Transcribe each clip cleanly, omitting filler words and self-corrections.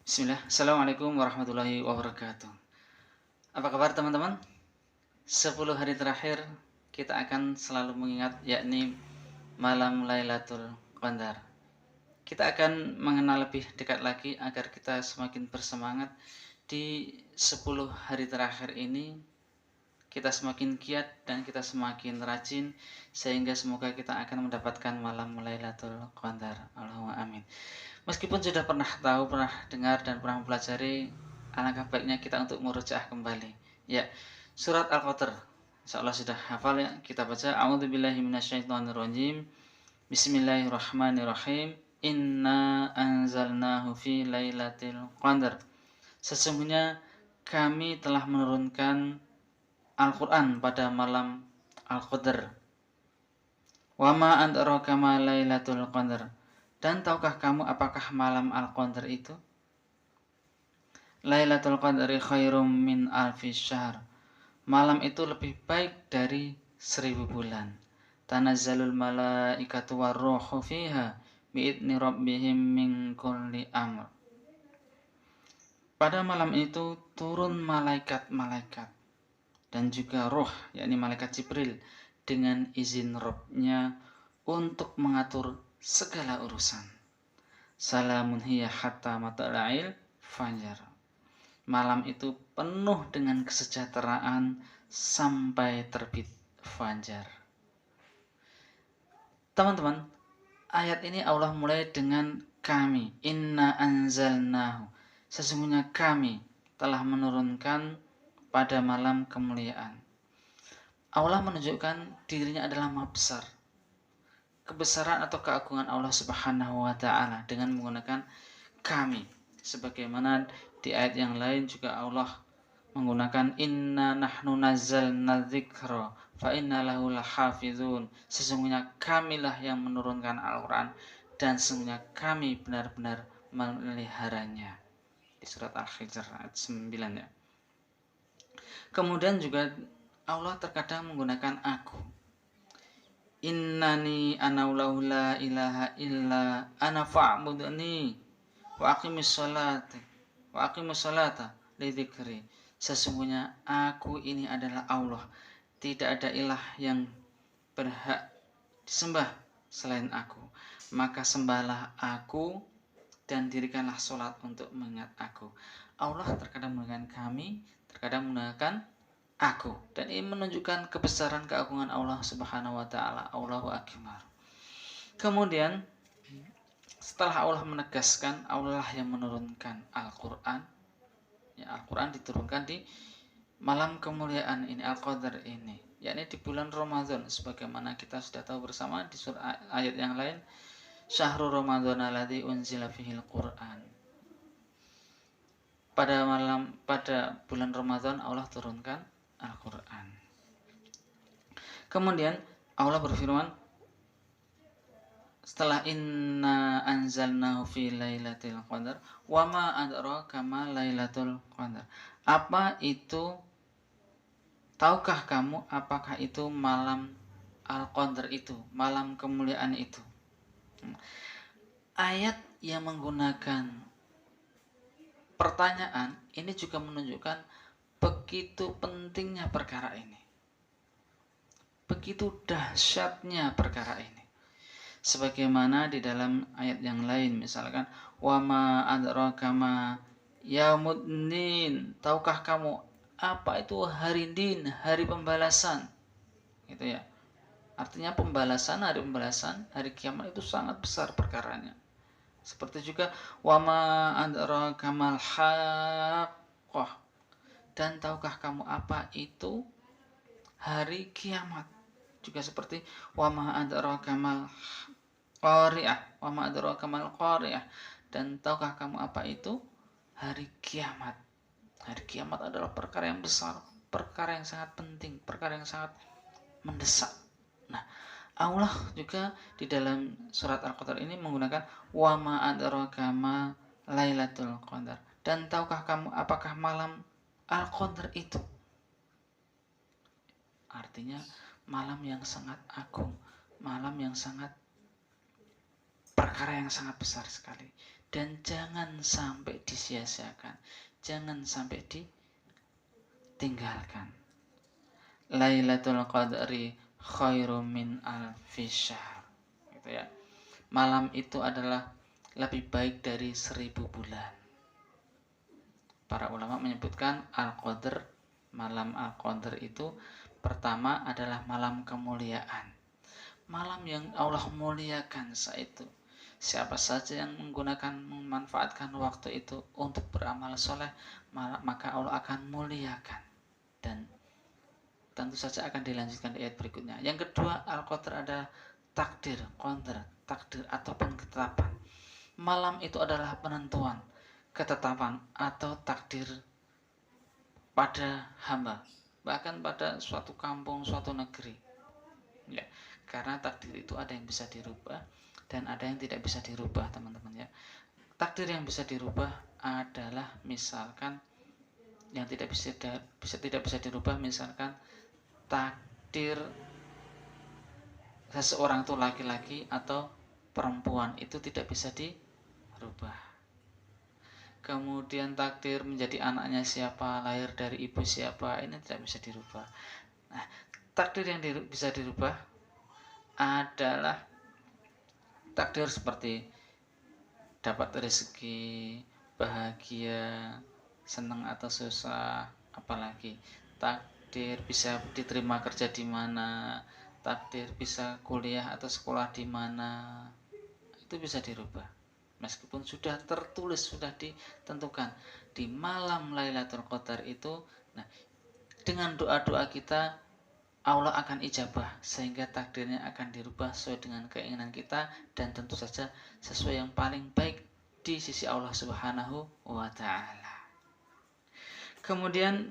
Bismillah. Assalamualaikum warahmatullahi wabarakatuh. Apa kabar teman-teman? 10 hari terakhir kita akan selalu mengingat yakni malam Lailatul Qadar. Kita akan mengenal lebih dekat lagi agar kita semakin bersemangat di 10 hari terakhir ini. Kita semakin giat dan kita semakin rajin sehingga semoga kita akan mendapatkan malam Lailatul Qadar. Allahumma amin. Meskipun sudah pernah tahu, pernah dengar dan pernah mempelajari, alangkah baiknya kita untuk merujaah kembali. Ya, surat Al-Qadr. Insyaallah sudah hafal ya. Kita baca A'udzubillahi minasyaitonirrajim. Bismillahirrahmanirrahim. Inna anzalnahu fi lailatul qadar. Sesungguhnya kami telah menurunkan Al-Quran pada malam Al-Qadar. Wa ma adraka ma lailatul qadar. Dan tahukah kamu apakah malam Al-Qadar itu? Lailatul Qadri khairum min alfi syahr. Malam itu lebih baik dari 1000 bulan. Tanazzalul malaikatu warruhu fiha biidni rabbihim min kulli amr. Pada malam itu turun malaikat-malaikat dan juga roh, yakni malaikat Jibril dengan izin Rabb-nya untuk mengatur segala urusan. Salamun hiya hatta matla'il fajar. Malam itu penuh dengan kesejahteraan sampai terbit fajar. Teman-teman, ayat ini Allah mulai dengan kami. Inna anzalnahu. Sesungguhnya kami telah menurunkan pada malam kemuliaan. Allah menunjukkan dirinya adalah Maha Besar. Kebesaran atau keagungan Allah Subhanahu wa taala dengan menggunakan kami. Sebagaimana di ayat yang lain juga Allah menggunakan inna nahnu nazzalna dzikra fa inna lahu lahafizun. Sesungguhnya kamilah yang menurunkan Al-Qur'an dan sesungguhnya kami benar-benar memeliharanya. Di surat Al-Hijr ayat 9 ya. Kemudian juga Allah terkadang menggunakan aku. Innani anaulahu la ilaha illa ana fa'budni wa aqimis salata li dzikri. Sesungguhnya aku ini adalah Allah. Tidak ada ilah yang berhak disembah selain aku. Maka sembahlah aku dan dirikanlah sholat untuk mengingat aku. Allah terkadang menggunakan kami, terkadang menggunakan aku. Dan ini menunjukkan kebesaran keagungan Allah Subhanahu wa taala. Allahu akbar. Kemudian setelah Allah menegaskan Allah yang menurunkan Al-Qur'an, ya, Al-Quran diturunkan di malam kemuliaan ini, Al-Qadar ini, yakni di bulan Ramadan, sebagaimana kita sudah tahu bersama di surat ayat yang lain, Syahrul Ramadan alladzi unzila fihil Qur'an. Pada bulan Ramadan Allah turunkan Al-Quran. Kemudian Allah berfirman setelah inna anzalnahu fi lailatul qadar wa ma adraka ma lailatul qadar. Apa itu, tahukah kamu apakah itu malam Al-Qadar itu, malam kemuliaan itu? Ayat yang menggunakan pertanyaan ini juga menunjukkan begitu pentingnya perkara ini, begitu dahsyatnya perkara ini. Sebagaimana di dalam ayat yang lain, misalkan wa ma adraka ma yaumuddin, tahukah kamu apa itu hari din, hari pembalasan, gitu ya. Artinya pembalasan, hari pembalasan, hari kiamat itu sangat besar perkaranya. Seperti juga wa ma adraka mal haqqah, dan tahukah kamu apa itu hari kiamat. Juga seperti wa ma adraka mal qari'ah, wa ma adraka mal qari'ah, dan tahukah kamu apa itu hari kiamat. Hari kiamat adalah perkara yang besar, perkara yang sangat penting, perkara yang sangat mendesak. Nah, Allah juga di dalam surat Al-Qadar ini menggunakan wa ma adraka ma lailatul qadar, dan tahukah kamu apakah malam Al-Qadar itu. Artinya malam yang sangat agung, malam yang sangat perkara yang sangat besar sekali dan jangan sampai disia-siakan, jangan sampai ditinggalkan. Lailatul Qadri khairum min alfi syahr. Gitu ya. Malam itu adalah lebih baik dari 1000 bulan. Para ulama menyebutkan Al-Qadr, malam Al-Qadr itu pertama adalah malam kemuliaan. Malam yang Allah muliakan saat itu. Siapa saja yang memanfaatkan waktu itu untuk beramal soleh, maka Allah akan muliakan. Dan tentu saja akan dilanjutkan di ayat berikutnya. Yang kedua, Al-Qadr adalah takdir, qadar, takdir ataupun ketetapan. Malam itu adalah penentuan, ketetapan atau takdir pada hamba, bahkan pada suatu kampung, suatu negeri. Ya, karena takdir itu ada yang bisa dirubah dan ada yang tidak bisa dirubah, teman-teman ya. Takdir yang bisa dirubah adalah misalkan yang tidak bisa dirubah, misalkan takdir seseorang itu laki-laki atau perempuan itu tidak bisa dirubah. Kemudian takdir menjadi anaknya siapa, lahir dari ibu siapa, ini tidak bisa dirubah. Nah, takdir yang bisa dirubah adalah takdir seperti dapat rezeki, bahagia, senang atau susah, apalagi takdir bisa diterima kerja di mana, takdir bisa kuliah atau sekolah di mana, itu bisa dirubah. Meskipun sudah tertulis, sudah ditentukan di malam Lailatul Qadar itu, nah dengan doa-doa kita Allah akan ijabah sehingga takdirnya akan dirubah sesuai dengan keinginan kita dan tentu saja sesuai yang paling baik di sisi Allah Subhanahu wa taala. Kemudian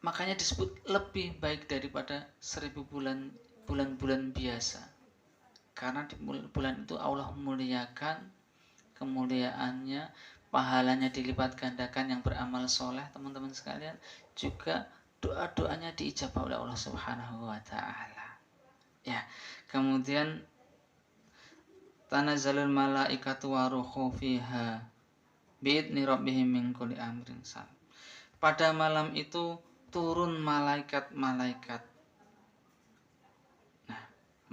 makanya disebut lebih baik daripada 1000 bulan-bulan biasa. Karena di bulan itu Allah memuliakan, kemuliaannya, pahalanya dilipat gandakan yang beramal soleh, teman-teman sekalian, juga doa-doanya diijabah oleh Allah Subhanahu wa taala. Ya, kemudian tanazzalul malaikatu wa ruhu fiha bi'idni rabbihim min kulli amrin salam. Pada malam itu turun malaikat-malaikat. Nah,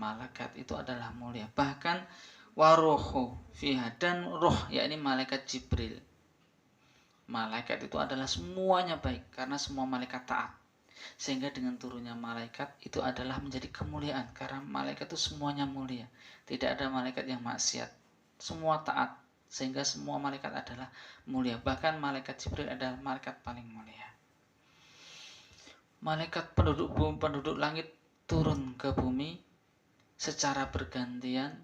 malaikat itu adalah mulia. Bahkan waruhu fiha, dan roh, yakni malaikat Jibril. Malaikat itu adalah semuanya baik karena semua malaikat taat. Sehingga dengan turunnya malaikat itu adalah menjadi kemuliaan karena malaikat itu semuanya mulia. Tidak ada malaikat yang maksiat. Semua taat sehingga semua malaikat adalah mulia. Bahkan malaikat Jibril adalah malaikat paling mulia. Malaikat penduduk langit turun ke bumi secara bergantian.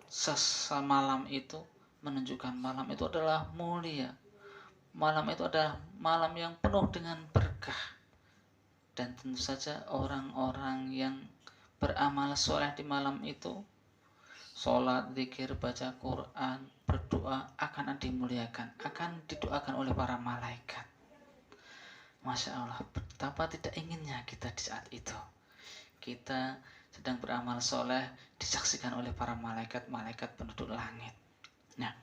Semalam itu menunjukkan malam itu adalah mulia. Malam itu adalah malam yang penuh dengan berkah. Dan tentu saja orang-orang yang beramal soleh di malam itu, sholat, zikir, baca Quran, berdoa, akan dimuliakan, akan didoakan oleh para malaikat. Masya Allah, betapa tidak inginnya kita di saat itu. Kita sedang beramal soleh, disaksikan oleh para malaikat penduduk langit. Nah,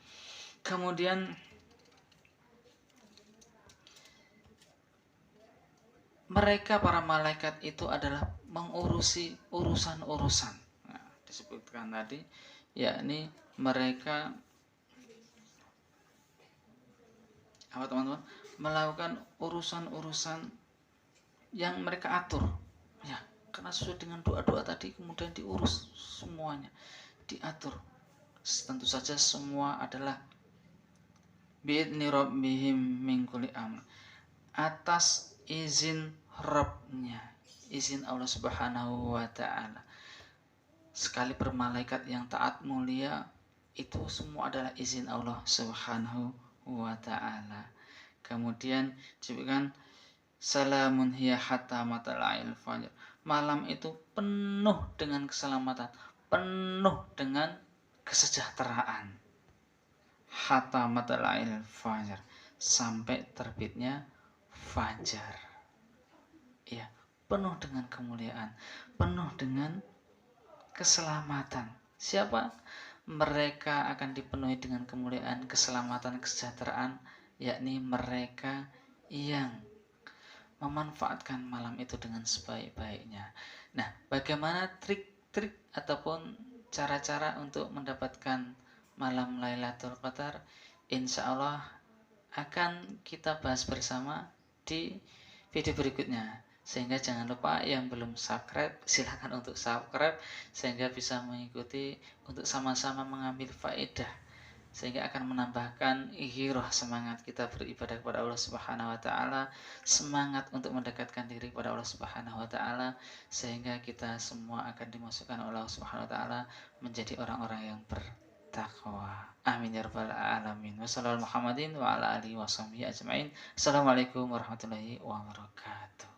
kemudian mereka para malaikat itu adalah mengurusi urusan-urusan. Nah, disebutkan tadi, yakni mereka apa teman-teman? Melakukan urusan-urusan yang mereka atur. Ya, karena sesuai dengan doa-doa tadi kemudian diurus semuanya, diatur. Tentu saja semua adalah bi'idni rabbihim min kulli amr, atas izin Rabbnya, izin Allah Subhanahu wa ta'ala. Sekali bermalaikat yang taat mulia, itu semua adalah izin Allah Subhanahu wa ta'ala. Kemudian disebutkan salamun hiya hatta matla'il fajr. Malam itu penuh dengan keselamatan, penuh dengan kesejahteraan. Hatta matla'il fajr, sampai terbitnya fajar. Ya, penuh dengan kemuliaan, penuh dengan keselamatan. Siapa? Mereka akan dipenuhi dengan kemuliaan, keselamatan, kesejahteraan, yakni mereka yang memanfaatkan malam itu dengan sebaik-baiknya. Nah, bagaimana trik-trik ataupun cara-cara untuk mendapatkan malam Lailatul Qadar? Insya Allah akan kita bahas bersama di video berikutnya. Sehingga jangan lupa yang belum subscribe, silakan untuk subscribe sehingga bisa mengikuti untuk sama-sama mengambil faedah, sehingga akan menambahkan giroh semangat kita beribadah kepada Allah Subhanahu wa taala, semangat untuk mendekatkan diri kepada Allah Subhanahu wa taala, sehingga kita semua akan dimasukkan oleh Allah Subhanahu wa taala menjadi orang-orang yang bertakwa. Amin ya rabbal alamin. Wassalamualaikum warahmatullahi wabarakatuh. Assalamualaikum warahmatullahi wabarakatuh.